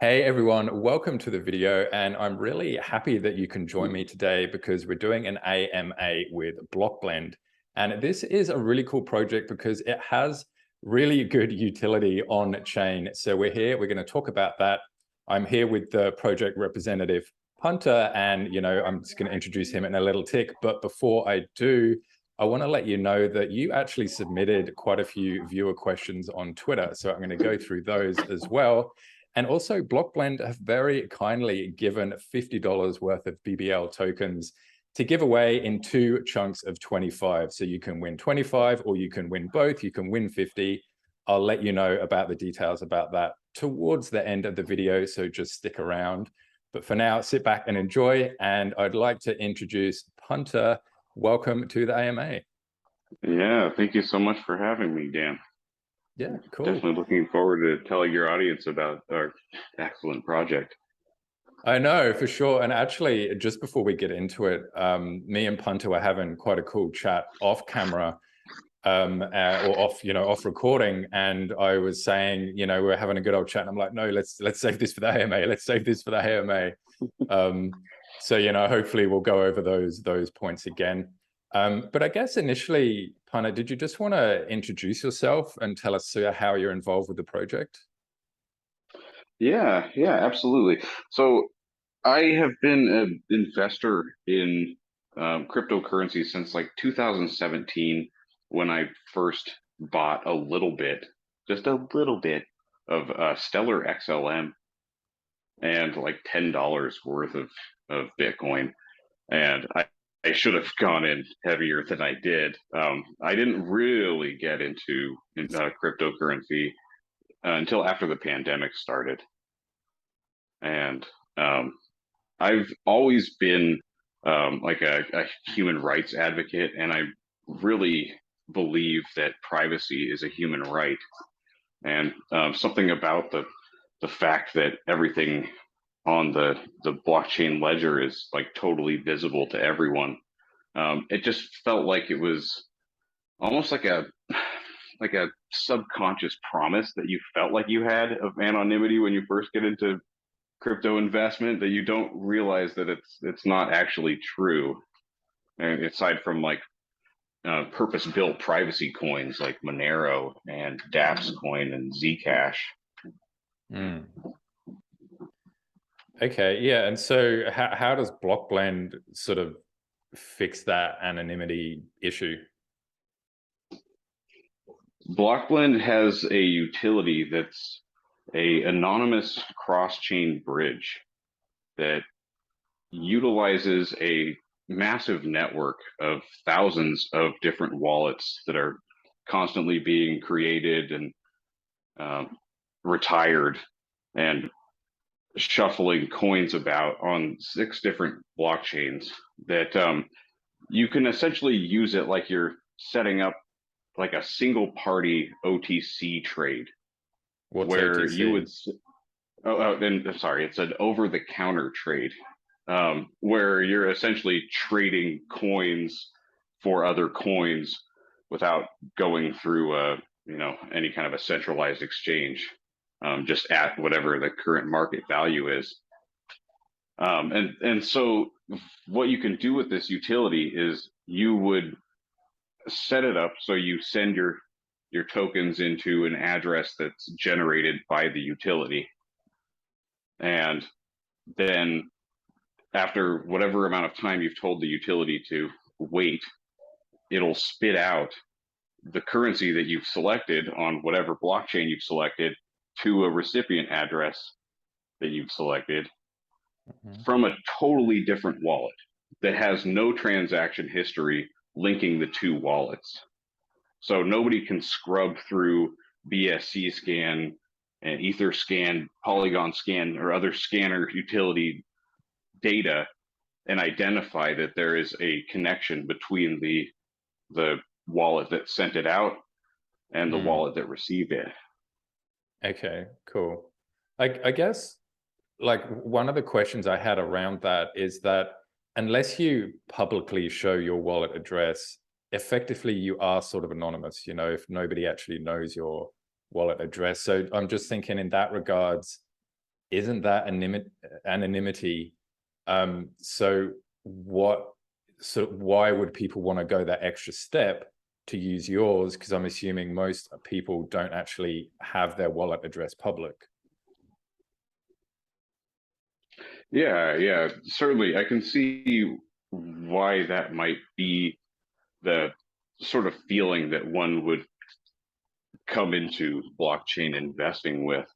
Hey everyone, welcome to the video, and I'm really happy that you can join me today because we're doing an AMA with BlockBlend. And this is a really cool project because it has really good utility on chain. So we're going to talk about that. I'm here with the project representative Punter, and I'm just going to introduce him in a little tick. But before I do, I want to let you know that you actually submitted quite a few viewer questions on Twitter. So I'm going to go through those as well. And also, BlockBlend have very kindly given $50 worth of BBL tokens to give away in two chunks of 25. So you can win 25 or you can win both. You can win 50. I'll let you know about the details about that towards the end of the video, so just stick around. But for now, sit back and enjoy. And I'd like to introduce Punter. Welcome to the AMA. Yeah, thank you so much for having me, Dan. Yeah, cool. Definitely looking forward to telling your audience about our excellent project. I know for sure. And actually, just before we get into it, me and Punter were having quite a cool chat off camera, or off recording. And I was saying, we're having a good old chat. And I'm like, no, let's save this for the AMA. Let's save this for the AMA. So hopefully we'll go over those points again. But I guess initially, Punter, did you just want to introduce yourself and tell us how you're involved with the project? Yeah, absolutely. So I have been an investor in cryptocurrency since like 2017 when I first bought just a little bit of Stellar XLM and like $10 worth of Bitcoin. And I should have gone in heavier than I did. I didn't really get into cryptocurrency until after the pandemic started. And I've always been like a human rights advocate, and I really believe that privacy is a human right. And something about the fact that everything on the blockchain ledger is like totally visible to everyone. It just felt like it was almost like a subconscious promise that you felt like you had of anonymity when you first get into crypto investment, that you don't realize that it's not actually true. And aside from like purpose-built privacy coins like Monero and Daps coin and Zcash. Mm. Okay, yeah. And so how does BlockBlend sort of fix that anonymity issue? BlockBlend has a utility that's a anonymous cross-chain bridge that utilizes a massive network of thousands of different wallets that are constantly being created and retired and shuffling coins about on 6 different blockchains that you can essentially use it like you're setting up like a single party OTC trade. What's Where OTC? you would then sorry, it's an over the counter trade, where you're essentially trading coins for other coins without going through any kind of a centralized exchange, just at whatever the current market value is. And so what you can do with this utility is you would set it up so you send your tokens into an address that's generated by the utility. And then after whatever amount of time you've told the utility to wait, it'll spit out the currency that you've selected on whatever blockchain you've selected to a recipient address that you've selected from a totally different wallet that has no transaction history linking the two wallets. So nobody can scrub through BSC scan and Ether scan, Polygon scan, or other scanner utility data and identify that there is a connection between the wallet that sent it out and the wallet that received it. Okay, cool. I guess like one of the questions I had around that is that unless you publicly show your wallet address, effectively you are sort of anonymous, if nobody actually knows your wallet address. So I'm just thinking in that regards, isn't that anonymity? So why would people want to go that extra step to use yours? Because I'm assuming most people don't actually have their wallet address public. Yeah, certainly. I can see why that might be the sort of feeling that one would come into blockchain investing with.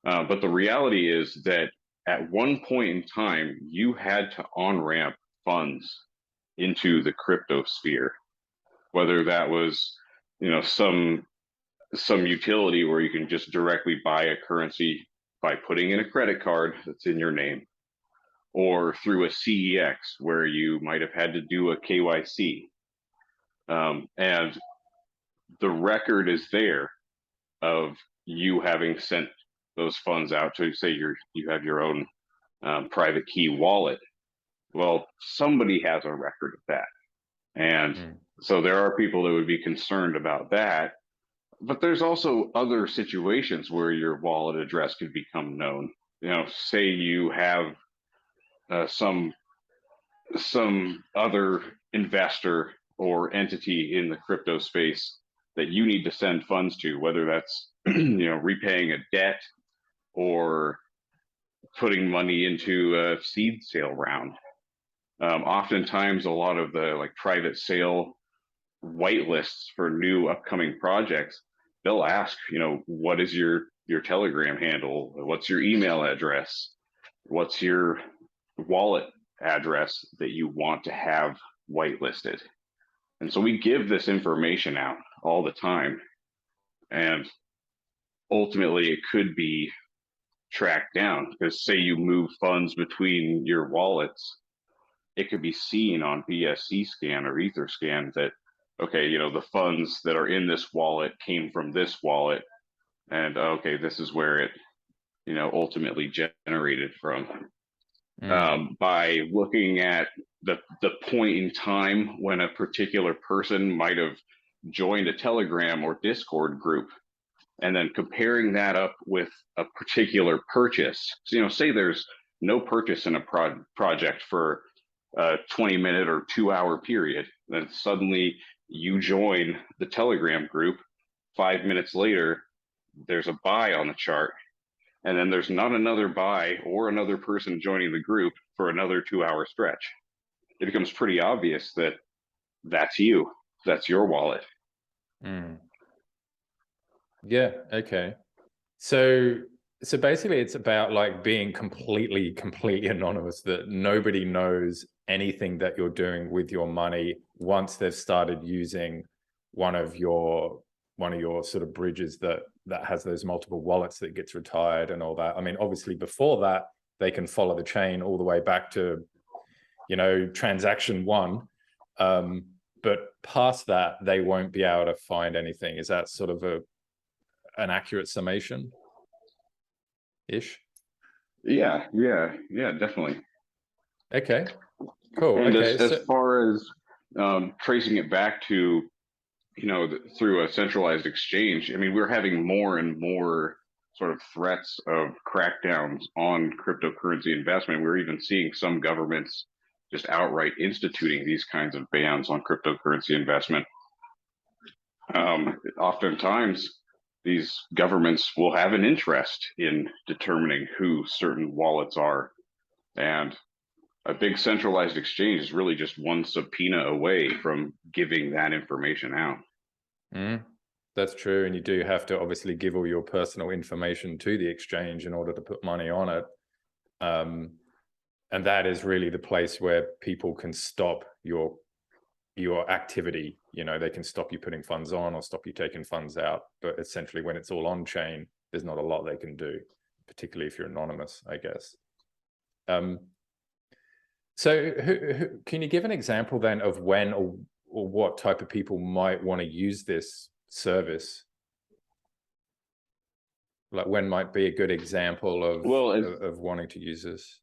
But the reality is that at one point in time, you had to on-ramp funds into the crypto sphere, whether that was, some utility where you can just directly buy a currency by putting in a credit card that's in your name, or through a CEX where you might have had to do a KYC. And the record is there of you having sent those funds out to, say, you have your own private key wallet. Well, somebody has a record of that. And so there are people that would be concerned about that. But there's also other situations where your wallet address could become known. Say you have some other investor or entity in the crypto space that you need to send funds to, whether that's repaying a debt or putting money into a seed sale round. Oftentimes, a lot of the private sale whitelists for new upcoming projects, they'll ask, what is your Telegram handle? What's your email address? What's your wallet address that you want to have whitelisted? And so we give this information out all the time. And ultimately, it could be tracked down, because say you move funds between your wallets, it could be seen on BSC scan or Etherscan that, okay, the funds that are in this wallet came from this wallet, and okay, this is where it ultimately generated from. By looking at the point in time when a particular person might have joined a Telegram or Discord group, and then comparing that up with a particular purchase. So, say there's no purchase in a project for a 20-minute or 2-hour period, then suddenly you join the Telegram group. 5 minutes later, there's a buy on the chart, and then there's not another buy or another person joining the group for another 2-hour stretch. It becomes pretty obvious that that's you. That's your wallet. Yeah. Okay. So basically it's about being completely anonymous, that nobody knows anything that you're doing with your money once they've started using one of your sort of bridges that has those multiple wallets that gets retired and all that. I mean, obviously before that, they can follow the chain all the way back to, transaction one. But past that, they won't be able to find anything. Is that sort of an accurate summation ish? Yeah, definitely. Okay, cool. And okay, as far as tracing it back to, through a centralized exchange, I mean, we're having more and more sort of threats of crackdowns on cryptocurrency investment. We're even seeing some governments just outright instituting these kinds of bans on cryptocurrency investment. Oftentimes, these governments will have an interest in determining who certain wallets are. And a big centralized exchange is really just one subpoena away from giving that information out. That's true. And you do have to obviously give all your personal information to the exchange in order to put money on it. And that is really the place where people can stop your activity. They can stop you putting funds on or stop you taking funds out. But essentially, when it's all on chain, there's not a lot they can do, particularly if you're anonymous, I guess. So can you give an example then of when or what type of people might want to use this service? Like when might be a good example of wanting to use this?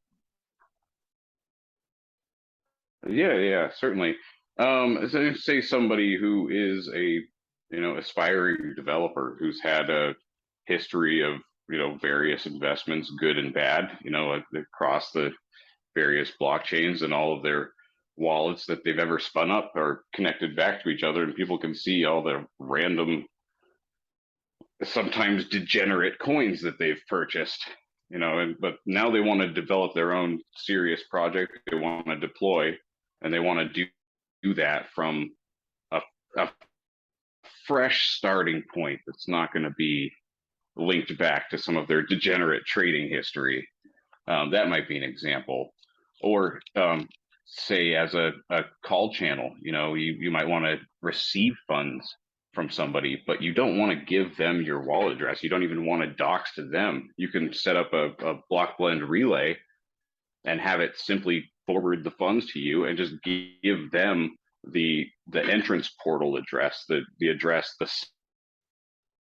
Yeah, certainly. So say somebody who is a aspiring developer who's had a history of various investments, good and bad, across the various blockchains, and all of their wallets that they've ever spun up are connected back to each other, and people can see all the random, sometimes degenerate coins that they've purchased. But now they want to develop their own serious project. They want to deploy, and they want to do that from a fresh starting point that's not going to be linked back to some of their degenerate trading history. That might be an example. Or say as a call channel, you might want to receive funds from somebody, but you don't want to give them your wallet address. You don't even want to dox to them. You can set up a BlockBlend relay and have it simply forward the funds to you, and just give them the entrance portal address, the address, the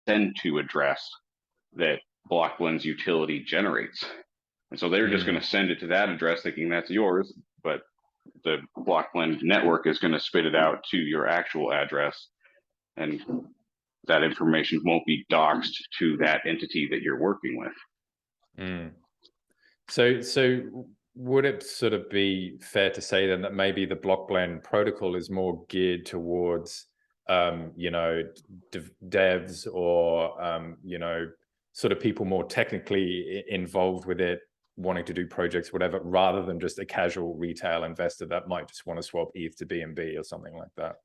send to address that BlockBlend's utility generates. And so they're just going to send it to that address thinking that's yours, but the BlockBlend network is going to spit it out to your actual address, and that information won't be doxed to that entity that you're working with. So would it sort of be fair to say then that maybe the BlockBlend protocol is more geared towards, devs or, sort of people more technically involved with it, wanting to do projects, whatever, rather than just a casual retail investor that might just want to swap ETH to BNB or something like that?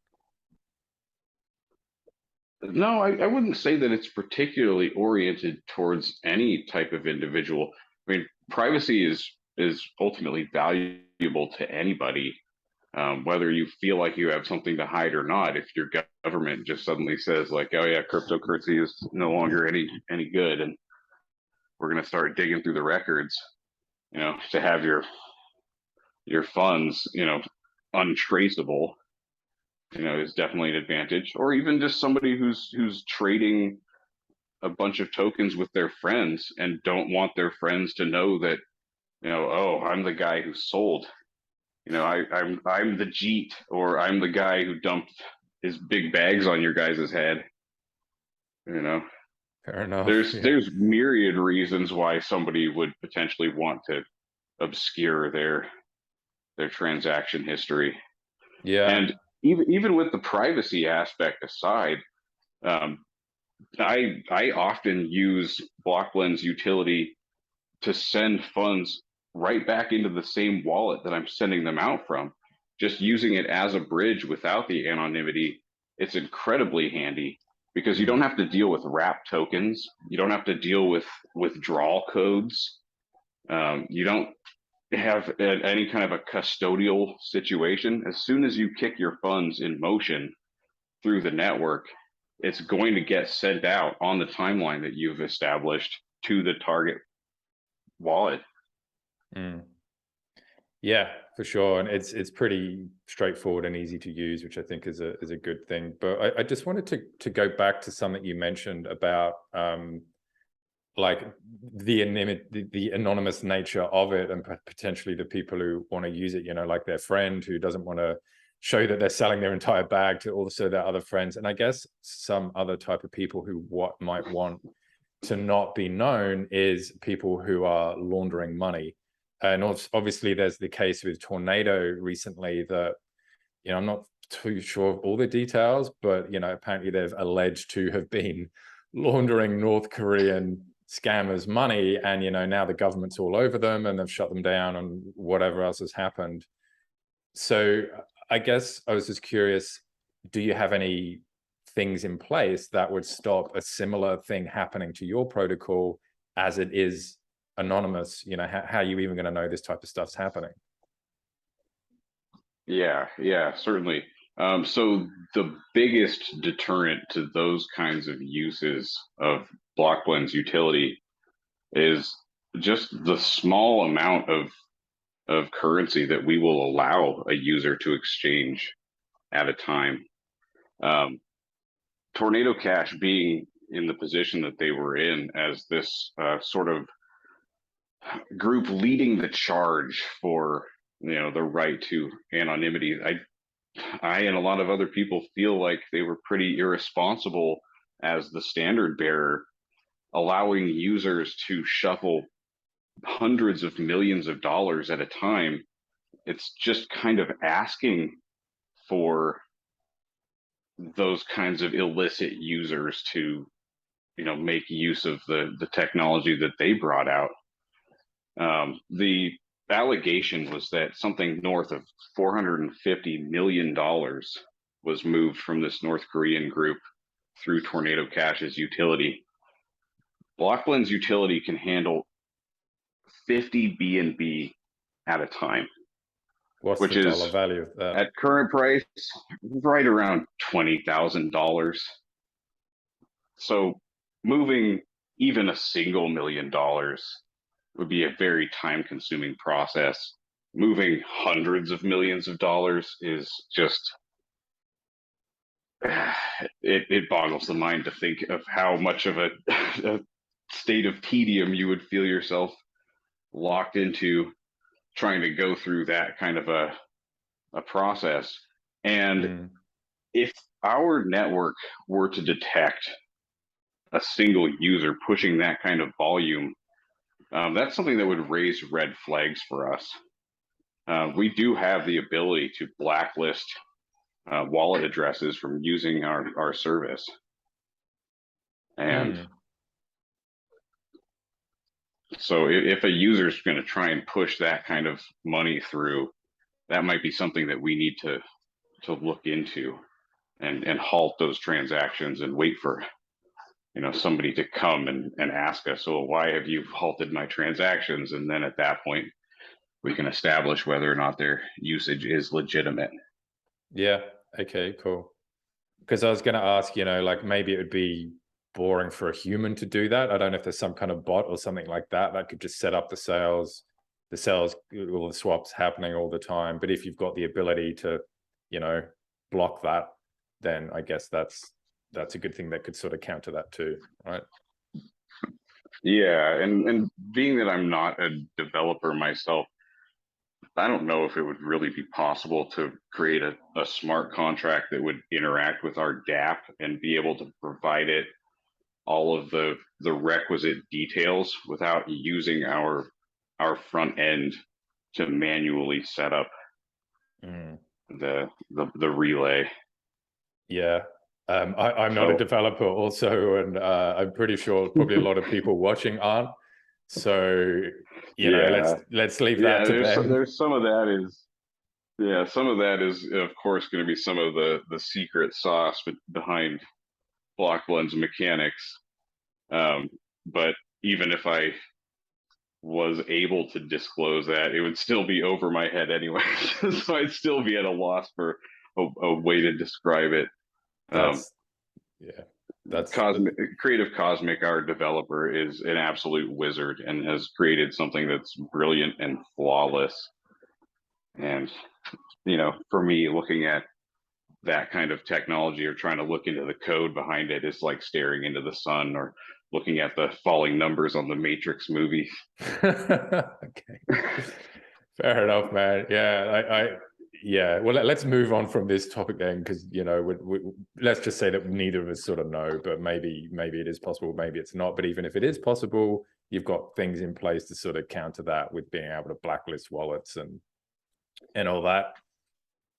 No, I wouldn't say that it's particularly oriented towards any type of individual. I mean, privacy is ultimately valuable to anybody, whether you feel like you have something to hide or not. If your government just suddenly says like, oh yeah, cryptocurrency is no longer any good, and we're going to start digging through the records, to have your funds, untraceable, is definitely an advantage. Or even just somebody who's trading a bunch of tokens with their friends and don't want their friends to know that, oh, I'm the guy who sold, I'm the Jeet, or I'm the guy who dumped his big bags on your guys' head. Fair enough. There's myriad reasons why somebody would potentially want to obscure their transaction history. Yeah. And even with the privacy aspect aside, I often use BlockBlend's utility to send funds right back into the same wallet that I'm sending them out from. Just using it as a bridge without the anonymity, it's incredibly handy, because you don't have to deal with wrap tokens. You don't have to deal with withdrawal codes. You don't have any kind of a custodial situation. As soon as you kick your funds in motion through the network, it's going to get sent out on the timeline that you've established to the target wallet. Yeah, for sure. And it's pretty straightforward and easy to use, which I think is a good thing. But I just wanted to go back to something you mentioned about like the anonymous nature of it, and potentially the people who want to use it, like their friend who doesn't want to show that they're selling their entire bag to also their other friends. And I guess some other type of people who might want to not be known is people who are laundering money. And obviously there's the case with Tornado recently that, I'm not too sure of all the details, but, apparently they've alleged to have been laundering North Korean scammers' money. And, now the government's all over them and they've shut them down and whatever else has happened. So I guess I was just curious, do you have any things in place that would stop a similar thing happening to your protocol, as it is anonymous? How are you even going to know this type of stuff's happening? Yeah, certainly. So the biggest deterrent to those kinds of uses of BlockBlend's utility is just the small amount of currency that we will allow a user to exchange at a time. Tornado Cash being in the position that they were in as this sort of group leading the charge for the right to anonymity, I and a lot of other people feel like they were pretty irresponsible as the standard bearer allowing users to shuffle hundreds of millions of dollars at a time, it's just kind of asking for those kinds of illicit users to, make use of the technology that they brought out. The allegation was that something north of $450 million was moved from this North Korean group through Tornado Cash's utility. BlockBlend's utility can handle 50 BNB at a time, What's the which dollar is value of that? at current price right around $20,000. So moving even a single $1 million would be a very time consuming process. Moving hundreds of millions of dollars is just, it boggles the mind to think of how much of a state of tedium you would feel yourself locked into trying to go through that kind of a process. And if our network were to detect a single user pushing that kind of volume, that's something that would raise red flags for us. We do have the ability to blacklist wallet addresses from using our service. And so if a user is going to try and push that kind of money through, that might be something that we need to look into and halt those transactions and wait for somebody to come and ask us, well, why have you halted my transactions? And then at that point we can establish whether or not their usage is legitimate. Yeah. Okay, cool. Because I was going to ask, like maybe it would be boring for a human to do that. I don't know if there's some kind of bot or something like that that could just set up the sales, all the swaps happening all the time. But if you've got the ability to, block that, then I guess that's a good thing that could sort of counter that too, right? Yeah, and being that I'm not a developer myself, I don't know if it would really be possible to create a smart contract that would interact with our DApp and be able to provide it all of the requisite details without using our front end to manually set up the relay. Yeah. I'm not a developer also, and I'm pretty sure probably a lot of people watching aren't. So, let's leave that to them. There's some of that is, some of that is, of course, going to be some of the secret sauce behind BlockBlend's mechanics. But even if I was able to disclose that, it would still be over my head anyway. So I'd still be at a loss for a way to describe it. Creative Cosmic, our developer, is an absolute wizard and has created something that's brilliant and flawless. And, for me, looking at that kind of technology or trying to look into the code behind it is like staring into the sun or looking at the falling numbers on the Matrix movie. Okay. Fair enough, man. Yeah, well, let's move on from this topic then, because let's just say that neither of us sort of know, but maybe it is possible, maybe it's not. But even if it is possible, you've got things in place to sort of counter that with being able to blacklist wallets and all that.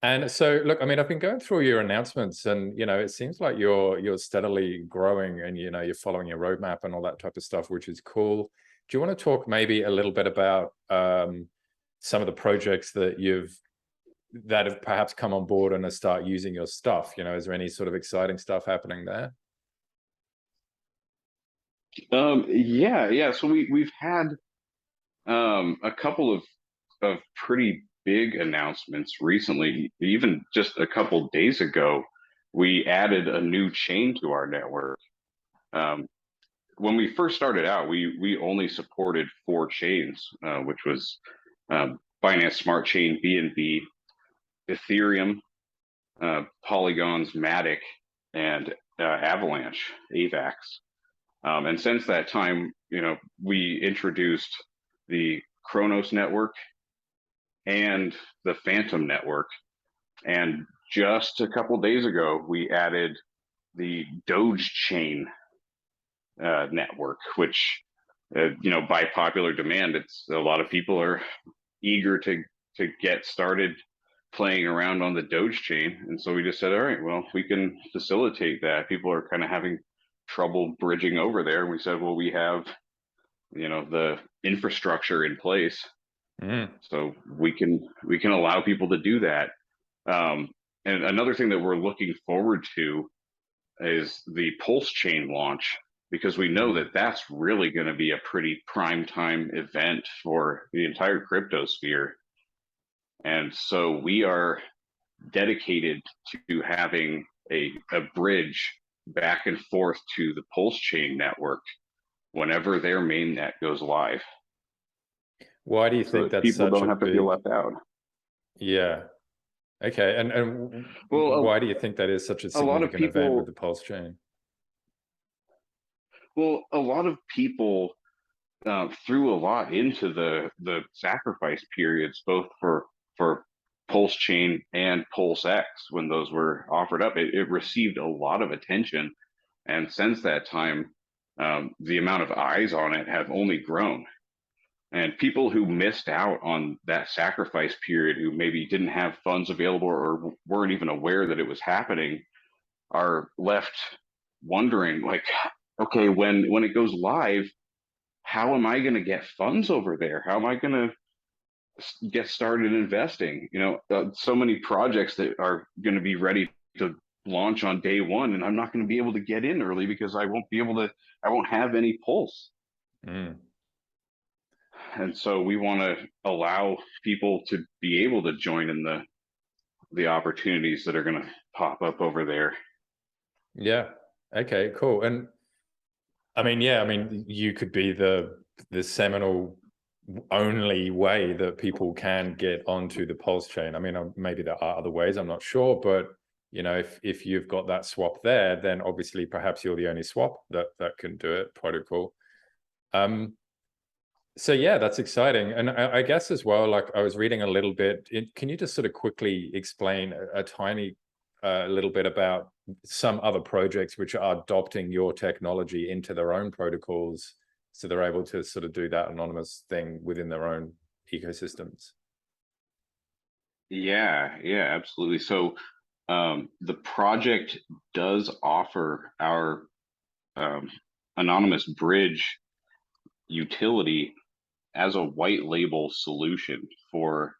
And so, look, I mean, I've been going through your announcements, and it seems like you're steadily growing, and you're following your roadmap and all that type of stuff, which is cool. Do you want to talk maybe a little bit about some of the projects that have perhaps come on board and start using your stuff? Is there any sort of exciting stuff happening there? Yeah. So we've had a couple of pretty big announcements recently. Even just a couple days ago, we added a new chain to our network. When we first started out, we only supported 4 chains, which was Binance Smart Chain, BNB, Ethereum, Polygon's Matic, and Avalanche, AVAX. And since that time, we introduced the Kronos network and the Phantom network. And just a couple days ago, we added the Doge chain network, which by popular demand, it's a lot of people are eager to get started playing around on the Doge chain. And so we just said, all right, well, we can facilitate that. People are kind of having trouble bridging over there. We said, well, we have, the infrastructure in place. So we can allow people to do that. And another thing that we're looking forward to is the PulseChain launch, because we know that that's really going to be a pretty prime time event for the entire crypto sphere. And so we are dedicated to having a bridge back and forth to the PulseChain network whenever their mainnet goes live. Why do you so think that that's people such don't a have to big... feel left out? Yeah. Okay. And Well, why do you think that is such a a lot of significant event with people, the PulseChain? well, a lot of people threw a lot into the sacrifice periods, both for PulseChain and PulseX when those were offered up. It received a lot of attention, and since that time, the amount of eyes on it have only grown. And people who missed out on that sacrifice period, who maybe didn't have funds available or weren't even aware that it was happening, are left wondering, like, okay, when it goes live, how am I going to get funds over there? How am I going to get started investing? So many projects that are going to be ready to launch on day one, and I'm not going to be able to get in early because I won't have any pulse. And so we want to allow people to be able to join in the opportunities that are going to pop up over there. Yeah. Okay, cool. And I mean, yeah, I mean, you could be the seminal only way that people can get onto the PulseChain. I mean, maybe there are other ways, I'm not sure, but if you've got that swap there, then obviously perhaps you're the only swap that can do it protocol. So yeah, that's exciting. And I guess as well, like I was reading a little bit, can you just sort of quickly explain a tiny little bit about some other projects which are adopting your technology into their own protocols, so they're able to sort of do that anonymous thing within their own ecosystems? Yeah, absolutely. So the project does offer our anonymous bridge utility as a white label solution for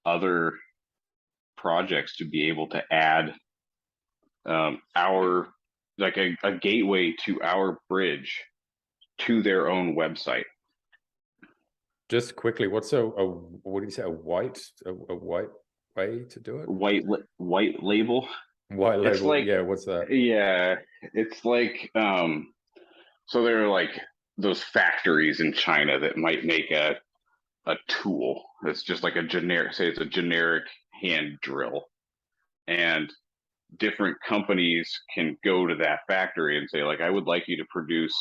other projects to be able to add our, like a gateway to our bridge to their own website. Just quickly, what's what do you say, a white way to do it? White label. White label. It's like, yeah, what's that? Yeah, it's like so there are like those factories in China that might make a tool that's just like a generic, say it's a generic hand drill, and different companies can go to that factory and say, like, I would like you to produce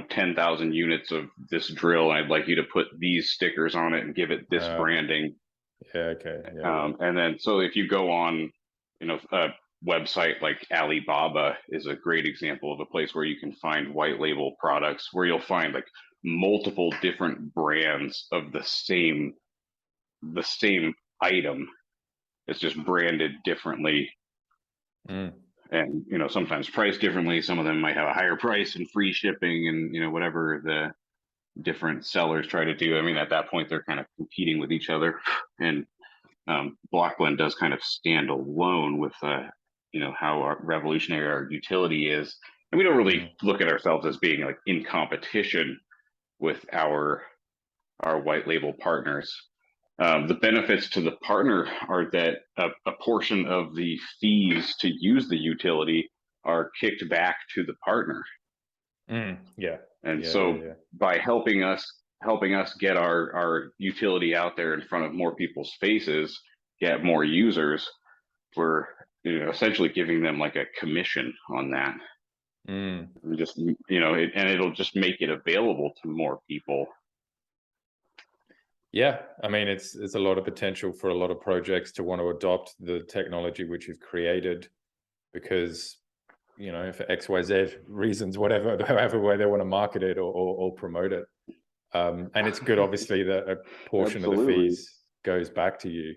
10,000 units of this drill, and I'd like you to put these stickers on it and give it this branding. Yeah, okay. Yeah. And then so if you go on a website like Alibaba is a great example of a place where you can find white label products, where you'll find like multiple different brands of the same item. It's just branded differently. And sometimes priced differently. Some of them might have a higher price and free shipping, and whatever the different sellers try to do. I mean, at that point they're kind of competing with each other, and BlockBlend does kind of stand alone with how revolutionary our utility is, and we don't really look at ourselves as being like in competition with our white label partners. The benefits to the partner are that a portion of the fees to use the utility are kicked back to the partner. Yeah. And so by helping us get our utility out there in front of more people's faces, get more users, we're essentially giving them like a commission on that. And just and it'll just make it available to more people. Yeah, I mean, it's a lot of potential for a lot of projects to want to adopt the technology which you've created, because for XYZ reasons, whatever, however way they want to market it or promote it. And it's good, obviously, that a portion of the fees goes back to you.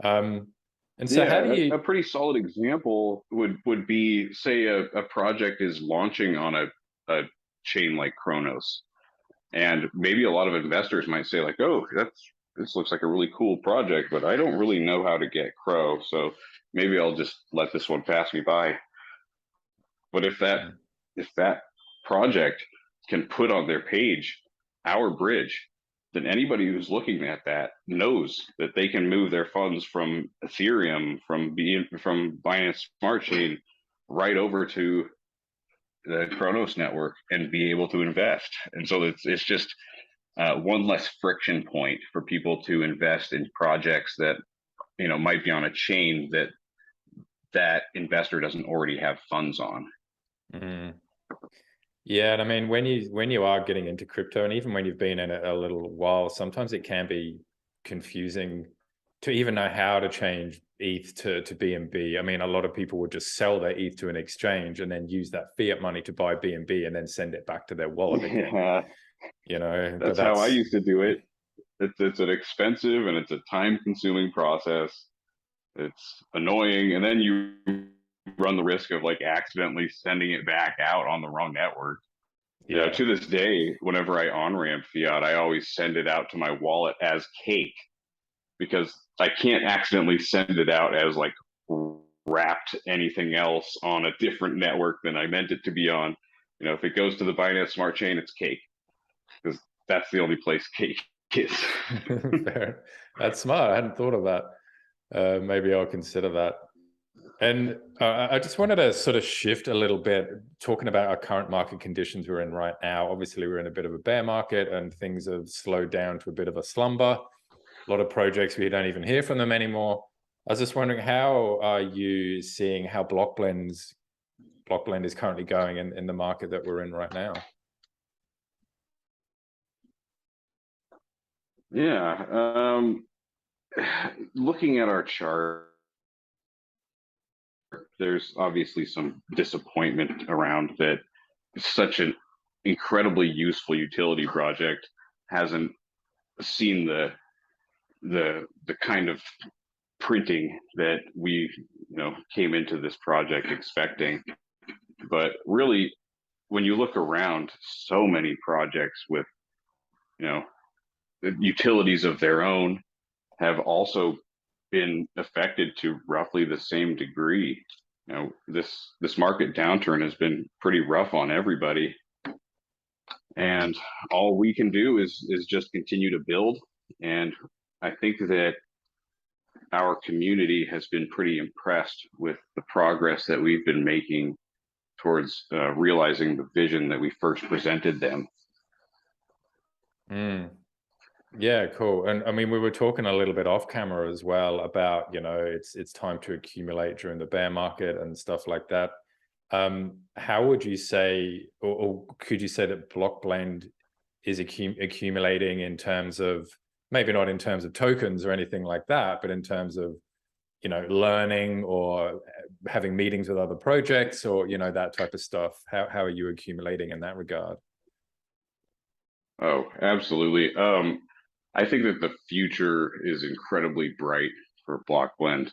And so how do you... A pretty solid example would be, say, a project is launching on a chain like Kronos. And maybe a lot of investors might say like, oh, this looks like a really cool project, but I don't really know how to get Crow, so maybe I'll just let this one pass me by. But if that project can put on their page our bridge, then anybody who's looking at that knows that they can move their funds from Ethereum, from Binance Smart Chain, right over to the Kronos network and be able to invest. And so it's just one less friction point for people to invest in projects that might be on a chain that investor doesn't already have funds on. Yeah, and I mean, when you are getting into crypto, and even when you've been in it a little while, sometimes it can be confusing to even know how to change ETH to BNB. I mean, a lot of people would just sell their ETH to an exchange and then use that fiat money to buy BNB and then send it back to their wallet again. That's how I used to do it. It's an expensive and it's a time-consuming process. It's annoying, and then you run the risk of like accidentally sending it back out on the wrong network. To this day, whenever I on-ramp fiat, I always send it out to my wallet as cake, because I can't accidentally send it out as like wrapped anything else on a different network than I meant it to be on. If it goes to the Binance Smart Chain, it's cake, because that's the only place cake is. Fair. That's smart. I hadn't thought of that. Maybe I'll consider that. And I just wanted to sort of shift a little bit, talking about our current market conditions we're in right now. Obviously, we're in a bit of a bear market and things have slowed down to a bit of a slumber. A lot of projects, we don't even hear from them anymore. I was just wondering, how are you seeing how BlockBlend is currently going in the market that we're in right now? Yeah. Looking at our chart, there's obviously some disappointment around that such an incredibly useful utility project hasn't seen the kind of printing that we came into this project expecting. But really, when you look around, so many projects with utilities of their own have also been affected to roughly the same degree. This market downturn has been pretty rough on everybody, and all we can do is just continue to build. And I think that our community has been pretty impressed with the progress that we've been making towards realizing the vision that we first presented them. Yeah, cool. And I mean, we were talking a little bit off camera as well about, it's time to accumulate during the bear market and stuff like that. How would you say, or could you say that BlockBlend is accumulating in terms of, maybe not in terms of tokens or anything like that, but in terms of, learning or having meetings with other projects or, that type of stuff? How are you accumulating in that regard? Oh, absolutely. I think that the future is incredibly bright for BlockBlend.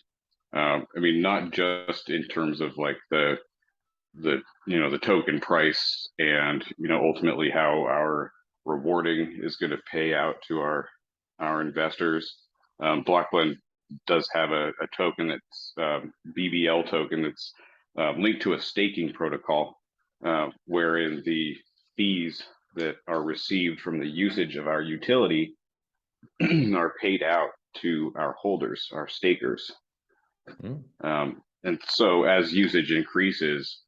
I mean, not just in terms of like the token price and ultimately how our rewarding is going to pay out to our investors. BlockBlend does have a token that's BBL token that's linked to a staking protocol, wherein the fees that are received from the usage of our utility are paid out to our holders, our stakers. And so as usage increases,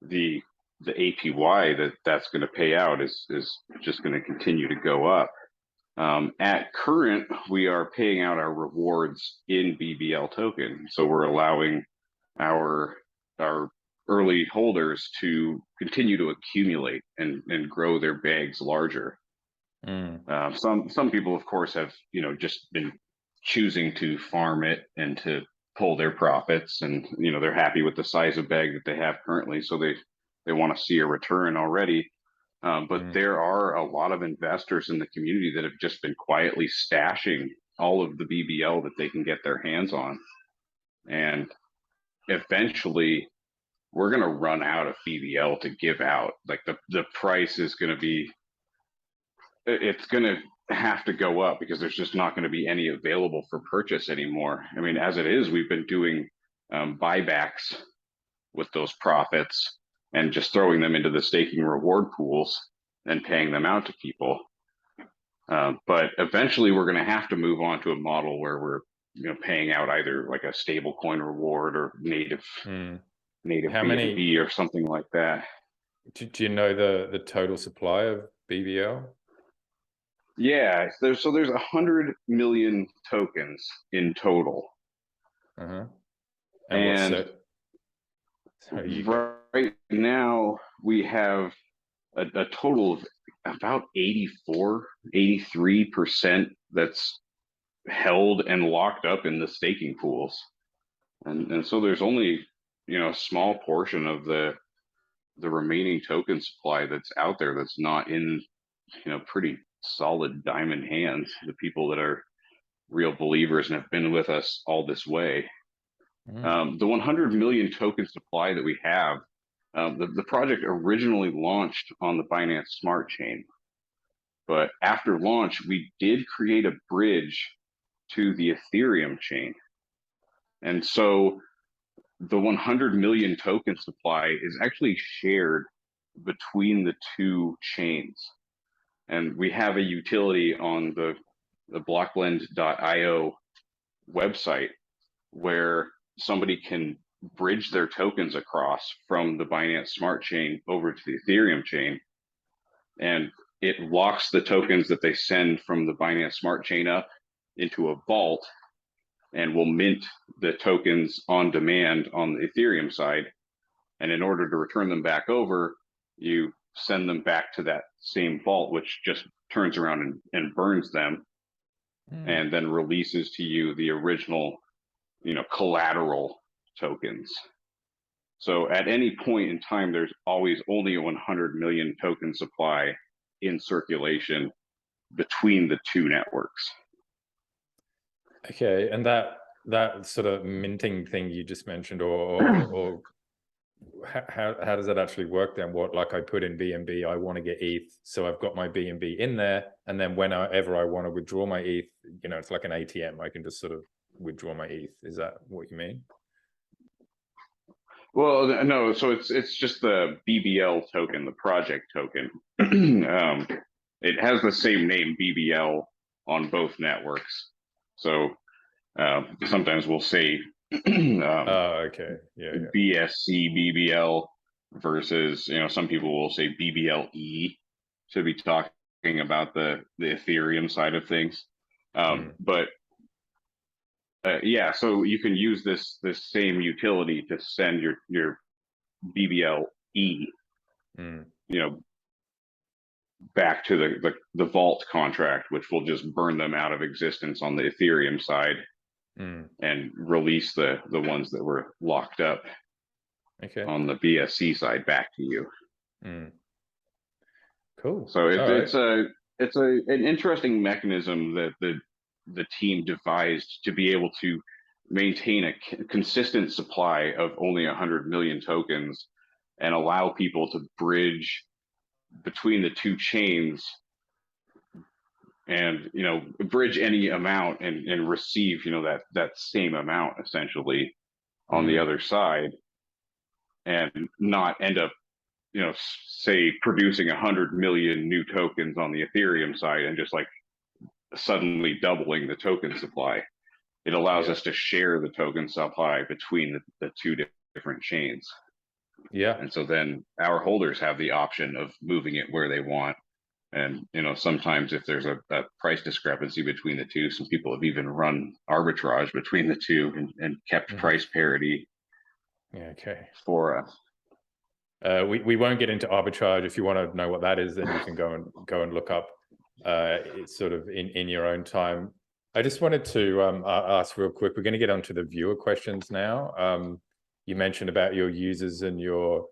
the APY that's going to pay out is just going to continue to go up. At current, we are paying out our rewards in BBL token. So we're allowing our early holders to continue to accumulate and grow their bags larger. Some people, of course, have just been choosing to farm it and to pull their profits, and they're happy with the size of bag that they have currently, so they want to see a return already. But there are a lot of investors in the community that have just been quietly stashing all of the BBL that they can get their hands on, and eventually we're going to run out of BBL to give out. Like the price is going to be, it's going to have to go up because there's just not going to be any available for purchase anymore. I mean, as it is, we've been doing buybacks with those profits and just throwing them into the staking reward pools and paying them out to people. But eventually we're going to have to move on to a model where we're paying out either like a stable coin reward or native How BNB many, or something like that. do you know the total supply of BBL? Yeah, there's 100 million tokens in total. And And what's it? right now we have a total of about 83% that's held and locked up in the staking pools. And so there's only, a small portion of the remaining token supply that's out there that's not in, pretty solid diamond hands, the people that are real believers and have been with us all this way. The 100 million token supply that we have, the project originally launched on the Binance Smart Chain, but after launch, we did create a bridge to the Ethereum chain. And so the 100 million token supply is actually shared between the two chains. And we have a utility on the BlockBlend.io website where somebody can bridge their tokens across from the Binance Smart Chain over to the Ethereum chain. And it locks the tokens that they send from the Binance Smart Chain up into a vault and will mint the tokens on demand on the Ethereum side. And in order to return them back over, you send them back to that same vault, which just turns around and burns them and then releases to you the original, collateral tokens. So at any point in time, there's always only a 100 million token supply in circulation between the two networks. Okay, and that sort of minting thing you just mentioned, or how does that actually work then? What, like I put in BNB, I want to get ETH, so I've got my BNB in there, and then whenever I want to withdraw my ETH, it's like an ATM. I can just sort of withdraw my ETH. Is that what you mean? Well, no. So it's just the BBL token, the project token. It has the same name, BBL, on both networks. So sometimes we'll say okay, yeah. BSC BBL versus, some people will say BBLE to be talking about the Ethereum side of things. But yeah, so you can use this same utility to send your BBLE, back to the vault contract, which will just burn them out of existence on the Ethereum side and release the ones that were locked up on the BSC side back to you. Cool. So it's an interesting mechanism that the team devised to be able to maintain a consistent supply of only 100 million tokens and allow people to bridge between the two chains and bridge any amount and receive that same amount essentially on the other side, and not end up say producing 100 million new tokens on the Ethereum side and just like suddenly doubling the token supply. It allows us to share the token supply between the two different chains. And so then our holders have the option of moving it where they want. And sometimes if there's a price discrepancy between the two, some people have even run arbitrage between the two and kept price parity for us. We won't get into arbitrage. If you want to know what that is, then you can go and look up it's sort of in your own time. I just wanted to ask real quick. We're going to get onto the viewer questions now. You mentioned about your users and your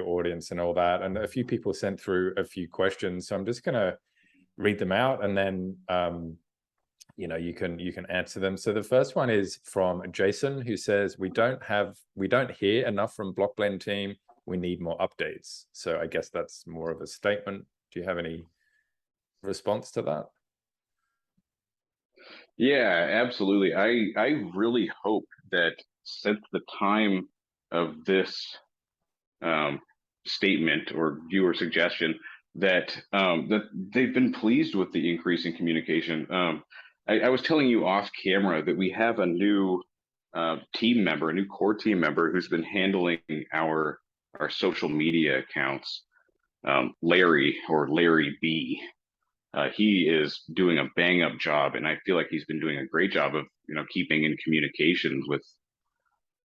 audience and all that, and a few people sent through a few questions. So I'm just going to read them out, and then you can answer them. So the first one is from Jason, who says, we don't hear enough from BlockBlend team. We need more updates. So I guess that's more of a statement. Do you have any response to that? Yeah, absolutely. I really hope that since the time of this statement or viewer suggestion, that they've been pleased with the increase in communication. I was telling you off camera that we have a new team member, a new core team member who's been handling our social media accounts. Larry, or Larry B. He is doing a bang up job, and I feel like he's been doing a great job of keeping in communications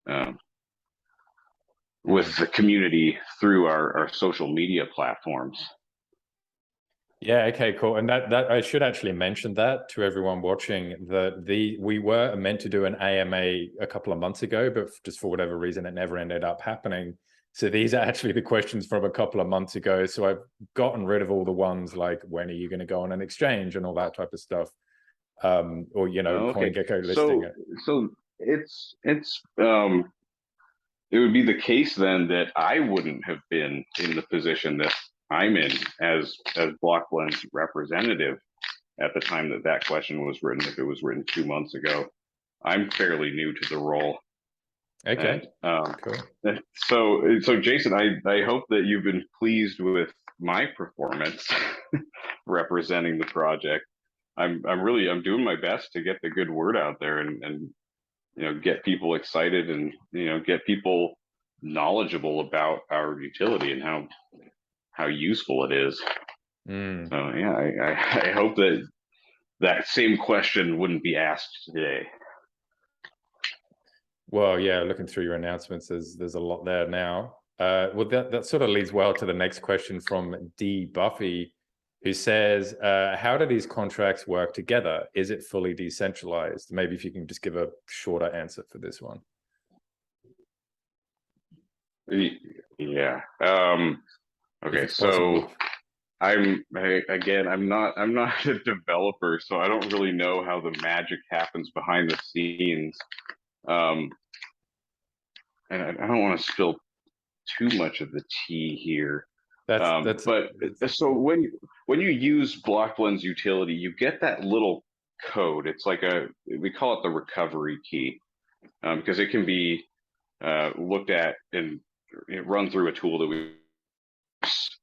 um, with the community through our social media platforms. Yeah, okay, cool. And that I should actually mention that to everyone watching, that we were meant to do an AMA a couple of months ago, but just for whatever reason it never ended up happening. So these are actually the questions from a couple of months ago. So I've gotten rid of all the ones like, when are you going to go on an exchange and all that type of stuff. Or Okay, CoinGecko listing so it. it would be the case then that I wouldn't have been in the position that I'm in as BlockBlend's representative at the time that question was written, if it was written 2 months ago. I'm fairly new to the role. Okay, and cool. So Jason, I hope that you've been pleased with my performance representing the project. I'm doing my best to get the good word out there, and get people excited, and get people knowledgeable about our utility and how useful it is. Mm. So yeah, I hope that same question wouldn't be asked today. Well, yeah, looking through your announcements, there's a lot there now. Well, that sort of leads well to the next question from D Buffy, who says, how do these contracts work together? Is it fully decentralized? Maybe if you can just give a shorter answer for this one. Yeah. Okay. So I'm not a developer, so I don't really know how the magic happens behind the scenes. And I don't want to spill too much of the tea here. So when you use BlockBlend's utility, you get that little code. It's like we call it the recovery key, because it can be looked at and run through a tool that we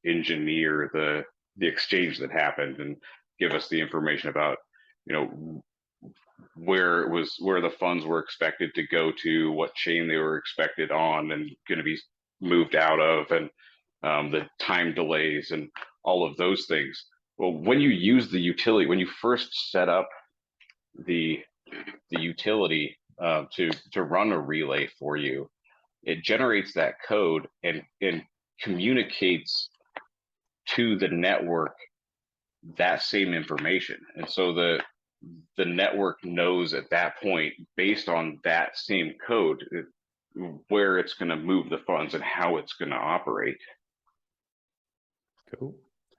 engineer the exchange that happened and give us the information about where the funds were expected to go to, what chain they were expected on and going to be moved out of, and the time delays and all of those things. Well, when you use the utility, when you first set up the utility to run a relay for you, it generates that code and communicates to the network that same information. And so the network knows at that point, based on that same code, where it's going to move the funds and how it's going to operate. Cool.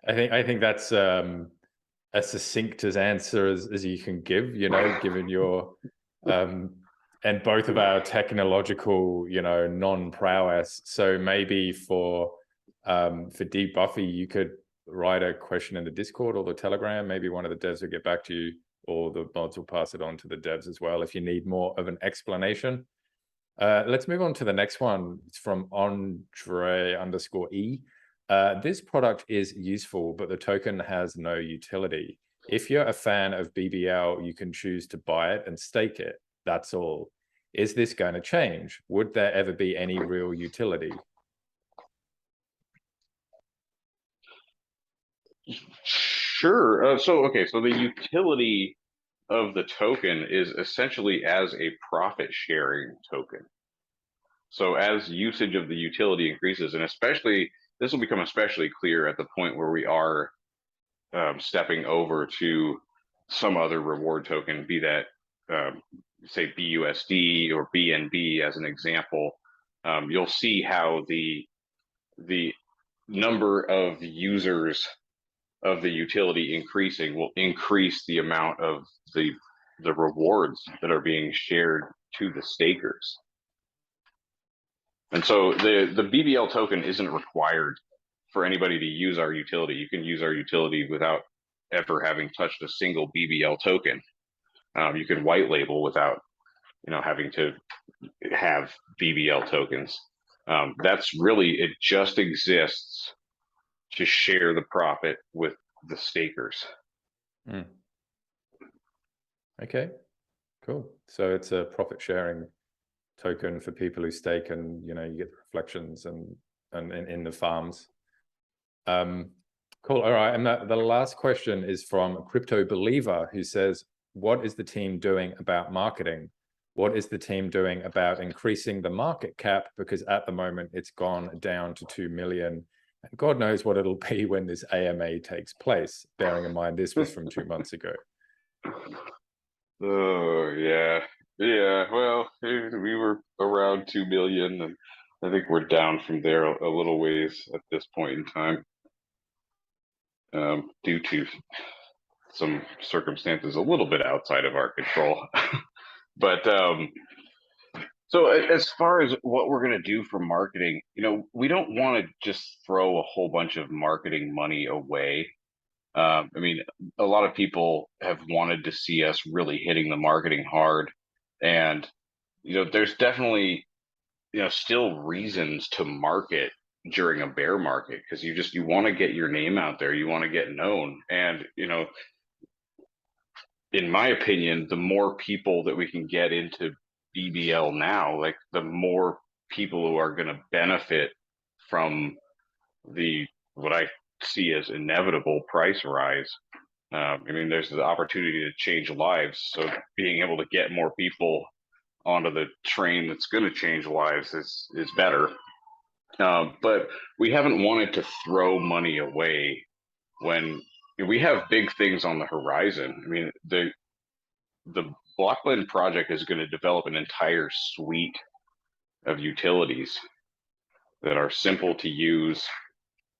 I think that's as succinct as answer as you can give, given your and both of our technological, non-prowess. So maybe for D Buffy, you could write a question in the Discord or the Telegram. Maybe one of the devs will get back to you, or the mods will pass it on to the devs as well if you need more of an explanation. Let's move on to the next one. It's from Andre_E. This product is useful, but the token has no utility. If you're a fan of BBL, you can choose to buy it and stake it. That's all. Is this going to change? Would there ever be any real utility? Sure. So the utility of the token is essentially as a profit sharing token. So as usage of the utility increases, and especially this will become especially clear at the point where we are stepping over to some other reward token, be that say BUSD or BNB as an example, you'll see how the number of users of the utility increasing will increase the amount of the rewards that are being shared to the stakers. And so the BBL token isn't required for anybody to use our utility. You can use our utility without ever having touched a single BBL token. You can white label without, having to have BBL tokens. That's really, it just exists to share the profit with the stakers. Mm. Okay, cool. So it's a profit sharing token for people who stake, and you get the reflections and in the farms. Cool. All right. And the last question is from Crypto Believer, who says, what is the team doing about marketing? What is the team doing about increasing the market cap? Because at the moment it's gone down to 2 million. And God knows what it'll be when this AMA takes place, bearing in mind this was from 2 months ago. Oh, yeah. Yeah, well, we were around 2 million, and I think we're down from there a little ways at this point in time, due to some circumstances a little bit outside of our control. But so as far as what we're going to do for marketing, we don't want to just throw a whole bunch of marketing money away. I mean, a lot of people have wanted to see us really hitting the marketing hard, and there's definitely still reasons to market during a bear market, because you want to get your name out there, you want to get known, and in my opinion, the more people that we can get into BBL now, like the more people who are going to benefit from what I see as inevitable price rise. I mean, there's the opportunity to change lives. So being able to get more people onto the train that's going to change lives is better. But we haven't wanted to throw money away when we have big things on the horizon. I mean, the BlockBlend project is going to develop an entire suite of utilities that are simple to use,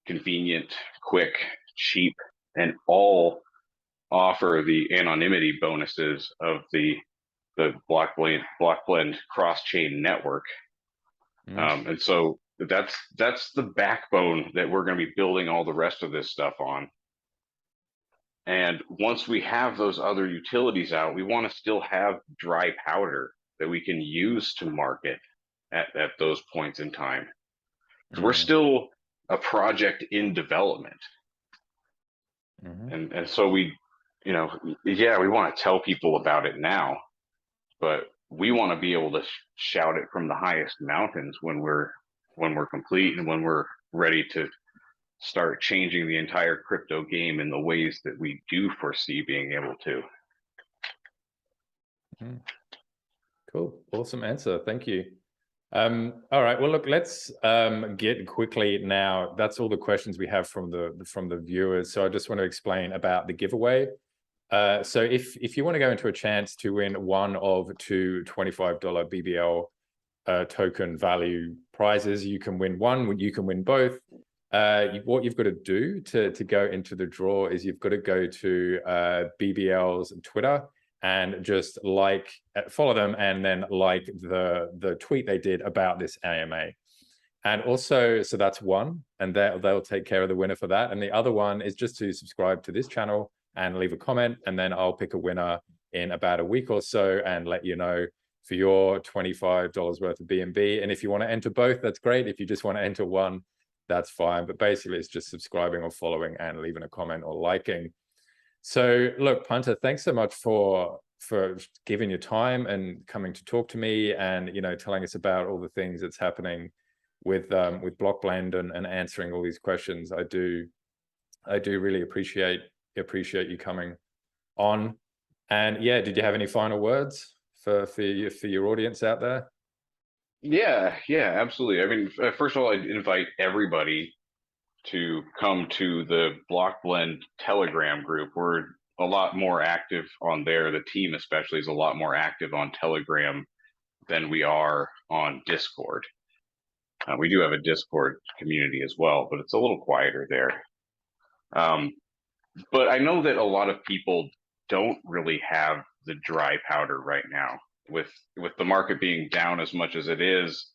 convenient, quick, cheap, and all offer the anonymity bonuses of the BlockBlend cross-chain network. And so that's the backbone that we're going to be building all the rest of this stuff on. And once we have those other utilities out, we want to still have dry powder that we can use to market at those points in time. Because we're still a project in development. And so we want to tell people about it now, but we want to be able to shout it from the highest mountains when we're complete and when we're ready to start changing the entire crypto game in the ways that we do foresee being able to. Cool. Awesome answer. Thank you. All right. Well, look, let's get quickly now. That's all the questions we have from the viewers. So I just want to explain about the giveaway. So if you want to go into a chance to win one of two $25 BBL token value prizes, you can win one, you can win both. What you've got to do to go into the draw is you've got to go to BBL's Twitter and just follow them, and then like the tweet they did about this AMA. And also, so that's one, and they'll take care of the winner for that. And the other one is just to subscribe to this channel and leave a comment, and then I'll pick a winner in about a week or so and let you know for your $25 worth of BNB. And if you want to enter both, that's great. If you just want to enter one, that's fine. But basically, it's just subscribing or following and leaving a comment or liking. So look, Punter, thanks so much for giving your time and coming to talk to me, and telling us about all the things that's happening with BlockBlend and answering all these questions. I do really appreciate you coming on. And yeah, did you have any final words for your audience out there? Yeah, absolutely. I mean, first of all, I'd invite everybody to come to the BlockBlend Telegram group. We're a lot more active on there. The team especially is a lot more active on Telegram than we are on Discord. We do have a Discord community as well, but it's a little quieter there. But I know that a lot of people don't really have the dry powder right now. With the market being down as much as it is,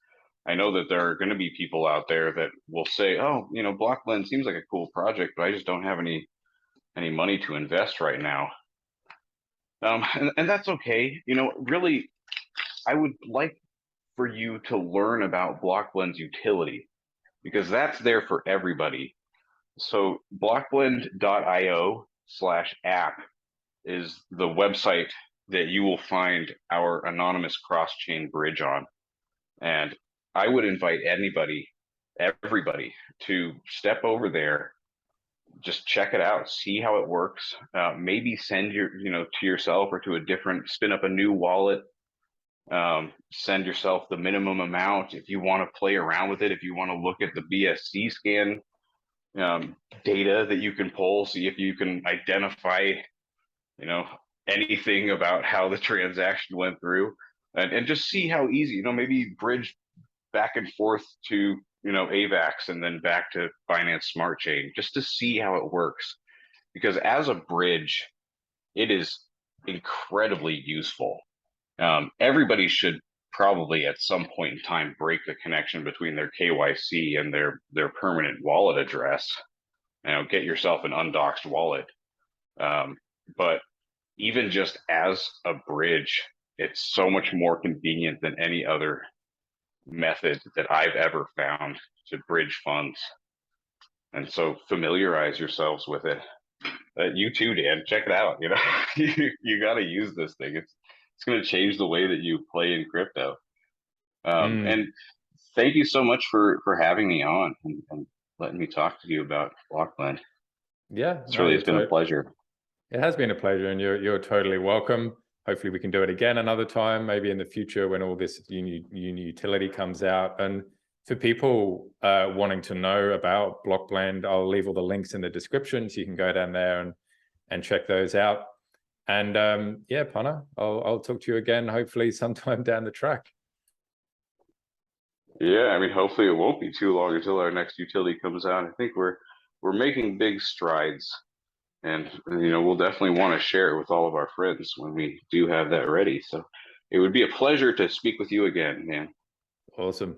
I know that there are going to be people out there that will say, "Oh, you know, BlockBlend seems like a cool project, but I just don't have any money to invest right now." And that's okay. You know, really, I would like for you to learn about BlockBlend's utility, because that's there for everybody. So blockblend.io/app is the website that you will find our anonymous cross-chain bridge on. And I would invite everybody to step over there, just check it out, see how it works. Maybe send to yourself or to a different, spin up a new wallet. Send yourself the minimum amount if you want to play around with it. If you want to look at the BSC scan data that you can pull, see if you can identify, anything about how the transaction went through, and just see how easy, maybe bridge back and forth to, AVAX and then back to Binance Smart Chain, just to see how it works. Because as a bridge, it is incredibly useful. Everybody should probably at some point in time break the connection between their KYC and their permanent wallet address. Get yourself an undoxed wallet. But even just as a bridge, it's so much more convenient than any other method that I've ever found to bridge funds. And so familiarize yourselves with it. You too, Dan, check it out. You got to use this thing. It's going to change the way that you play in crypto. And thank you so much for having me on and letting me talk to you about BlockBlend. Yeah, it's been a pleasure. It has been a pleasure, and you're totally welcome. Hopefully we can do it again another time, maybe in the future when all this new utility comes out. And for people wanting to know about BlockBlend, I'll leave all the links in the description so you can go down there and check those out. And yeah, Punter, I'll talk to you again hopefully sometime down the track. Yeah, I mean, hopefully it won't be too long until our next utility comes out. I think we're making big strides, and we'll definitely want to share it with all of our friends when we do have that ready. So it would be a pleasure to speak with you again, man. Awesome.